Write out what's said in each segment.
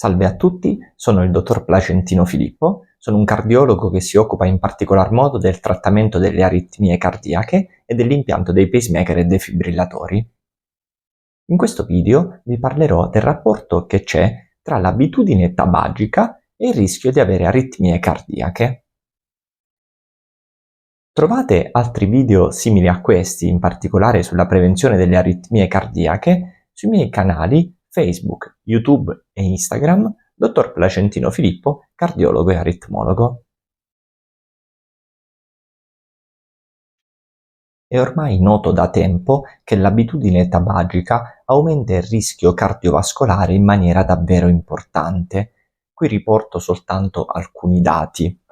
Salve a tutti, sono il dottor Placentino Filippo, sono un cardiologo che si occupa in particolar modo del trattamento delle aritmie cardiache e dell'impianto dei pacemaker e defibrillatori. In questo video vi parlerò del rapporto che c'è tra l'abitudine tabagica e il rischio di avere aritmie cardiache. Trovate altri video simili a questi, in particolare sulla prevenzione delle aritmie cardiache, sui miei canali Facebook, YouTube e Instagram, Dottor Placentino Filippo, cardiologo e aritmologo. È ormai noto da tempo che l'abitudine tabagica aumenta il rischio cardiovascolare in maniera davvero importante. Qui riporto soltanto alcuni dati.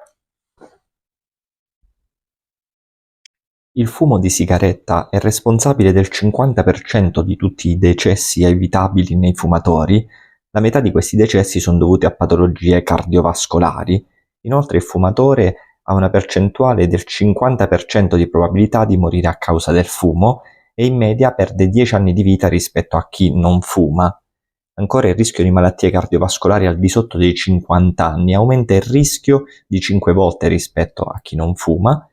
Il fumo di sigaretta è responsabile del 50% di tutti i decessi evitabili nei fumatori. La metà di questi decessi sono dovuti a patologie cardiovascolari. Inoltre il fumatore ha una percentuale del 50% di probabilità di morire a causa del fumo e in media perde 10 anni di vita rispetto a chi non fuma. Ancora il rischio di malattie cardiovascolari al di sotto dei 50 anni aumenta il rischio di 5 volte rispetto a chi non fuma.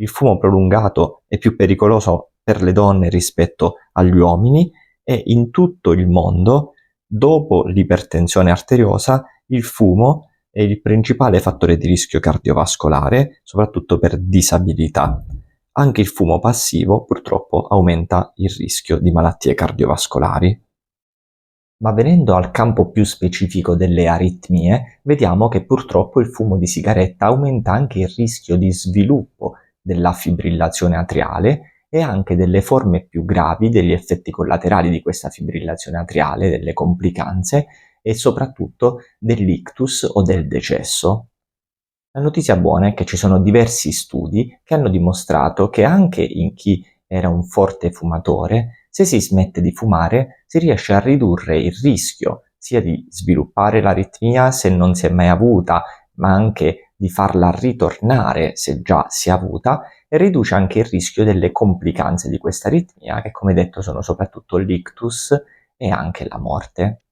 Il fumo prolungato è più pericoloso per le donne rispetto agli uomini e in tutto il mondo, dopo l'ipertensione arteriosa, il fumo è il principale fattore di rischio cardiovascolare, soprattutto per disabilità. Anche il fumo passivo purtroppo aumenta il rischio di malattie cardiovascolari. Ma venendo al campo più specifico delle aritmie, vediamo che purtroppo il fumo di sigaretta aumenta anche il rischio di sviluppo della fibrillazione atriale e anche delle forme più gravi degli effetti collaterali di questa fibrillazione atriale, delle complicanze e soprattutto dell'ictus o del decesso. La notizia buona è che ci sono diversi studi che hanno dimostrato che anche in chi era un forte fumatore, se si smette di fumare, si riesce a ridurre il rischio sia di sviluppare l'aritmia se non si è mai avuta, ma anche di farla ritornare se già si è avuta, e riduce anche il rischio delle complicanze di questa aritmia, che come detto sono soprattutto l'ictus e anche la morte.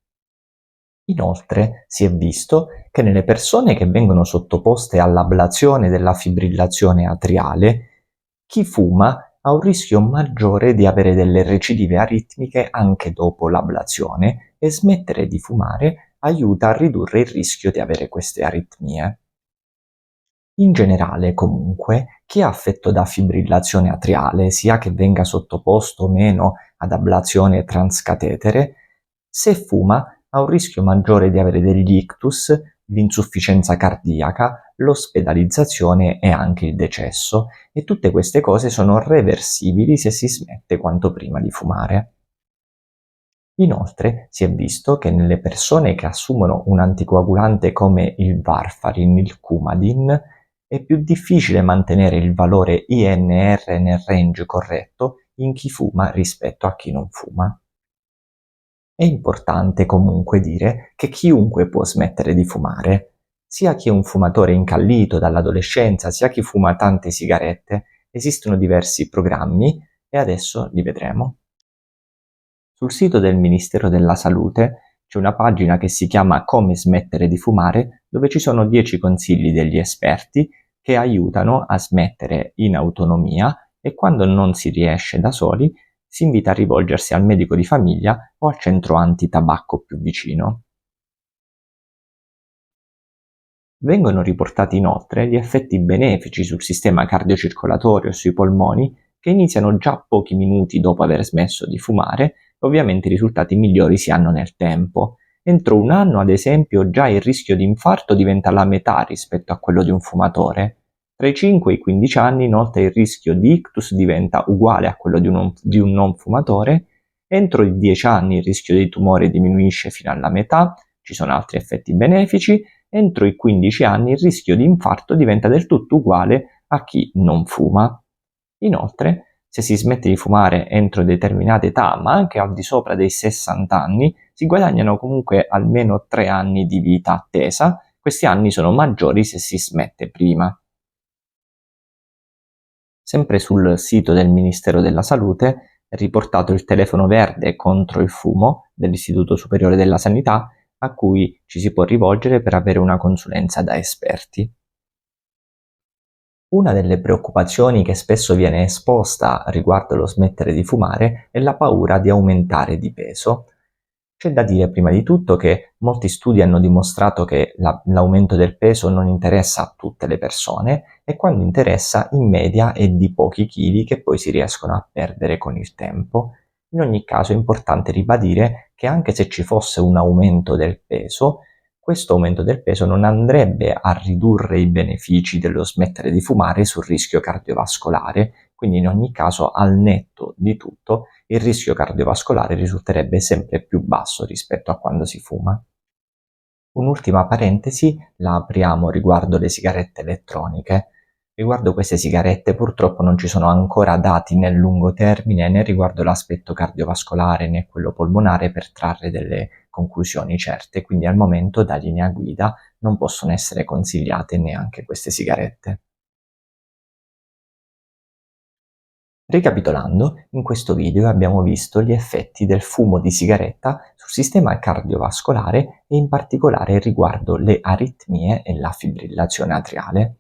Inoltre si è visto che nelle persone che vengono sottoposte all'ablazione della fibrillazione atriale, chi fuma ha un rischio maggiore di avere delle recidive aritmiche anche dopo l'ablazione e smettere di fumare aiuta a ridurre il rischio di avere queste aritmie. In generale, comunque, chi è affetto da fibrillazione atriale, sia che venga sottoposto o meno ad ablazione transcatetere, se fuma ha un rischio maggiore di avere degli ictus, l'insufficienza cardiaca, l'ospedalizzazione e anche il decesso, e tutte queste cose sono reversibili se si smette quanto prima di fumare. Inoltre si è visto che nelle persone che assumono un anticoagulante come il Warfarin, il Coumadin, è più difficile mantenere il valore INR nel range corretto in chi fuma rispetto a chi non fuma. È importante comunque dire che chiunque può smettere di fumare, sia chi è un fumatore incallito dall'adolescenza, sia chi fuma tante sigarette. Esistono diversi programmi e adesso li vedremo. Sul sito del Ministero della Salute c'è una pagina che si chiama Come smettere di fumare, dove ci sono 10 consigli degli esperti che aiutano a smettere in autonomia e quando non si riesce da soli si invita a rivolgersi al medico di famiglia o al centro antitabacco più vicino. Vengono riportati inoltre gli effetti benefici sul sistema cardiocircolatorio e sui polmoni che iniziano già pochi minuti dopo aver smesso di fumare e ovviamente i risultati migliori si hanno nel tempo. Entro un anno, ad esempio, già il rischio di infarto diventa la metà rispetto a quello di un fumatore. Tra i 5 e i 15 anni, inoltre, il rischio di ictus diventa uguale a quello di un non fumatore. Entro i 10 anni il rischio di tumore diminuisce fino alla metà, ci sono altri effetti benefici. Entro i 15 anni il rischio di infarto diventa del tutto uguale a chi non fuma. Inoltre, se si smette di fumare entro determinate età, ma anche al di sopra dei 60 anni, si guadagnano comunque almeno 3 anni di vita attesa. Questi anni sono maggiori se si smette prima. Sempre sul sito del Ministero della Salute è riportato il telefono verde contro il fumo dell'Istituto Superiore della Sanità, a cui ci si può rivolgere per avere una consulenza da esperti. Una delle preoccupazioni che spesso viene esposta riguardo lo smettere di fumare è la paura di aumentare di peso. C'è da dire prima di tutto che molti studi hanno dimostrato che l'aumento del peso non interessa a tutte le persone e quando interessa in media è di pochi chili che poi si riescono a perdere con il tempo. In ogni caso è importante ribadire che anche se ci fosse un aumento del peso, questo aumento del peso non andrebbe a ridurre i benefici dello smettere di fumare sul rischio cardiovascolare, quindi in ogni caso al netto di tutto il rischio cardiovascolare risulterebbe sempre più basso rispetto a quando si fuma. Un'ultima parentesi la apriamo riguardo le sigarette elettroniche. Riguardo queste sigarette purtroppo non ci sono ancora dati nel lungo termine né riguardo l'aspetto cardiovascolare né quello polmonare per trarre delle conclusioni certe, quindi al momento da linea guida non possono essere consigliate neanche queste sigarette. Ricapitolando, in questo video abbiamo visto gli effetti del fumo di sigaretta sul sistema cardiovascolare e in particolare riguardo le aritmie e la fibrillazione atriale.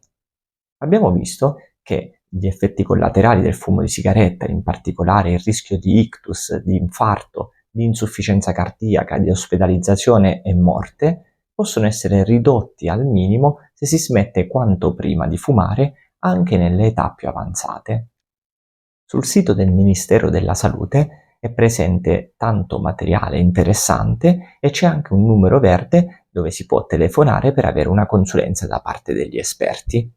Abbiamo visto che gli effetti collaterali del fumo di sigaretta, in particolare il rischio di ictus, di infarto, di insufficienza cardiaca, di ospedalizzazione e morte, possono essere ridotti al minimo se si smette quanto prima di fumare anche nelle età più avanzate. Sul sito del Ministero della Salute è presente tanto materiale interessante e c'è anche un numero verde dove si può telefonare per avere una consulenza da parte degli esperti.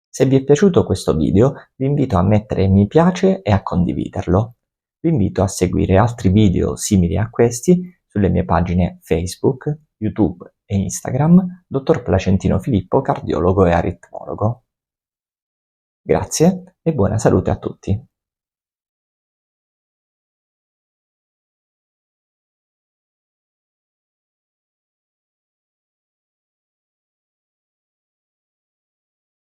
Se vi è piaciuto questo video, vi invito a mettere mi piace e a condividerlo. Vi invito a seguire altri video simili a questi sulle mie pagine Facebook, YouTube e Instagram, Dottor Placentino Filippo, cardiologo e aritmologo. Grazie e buona salute a tutti.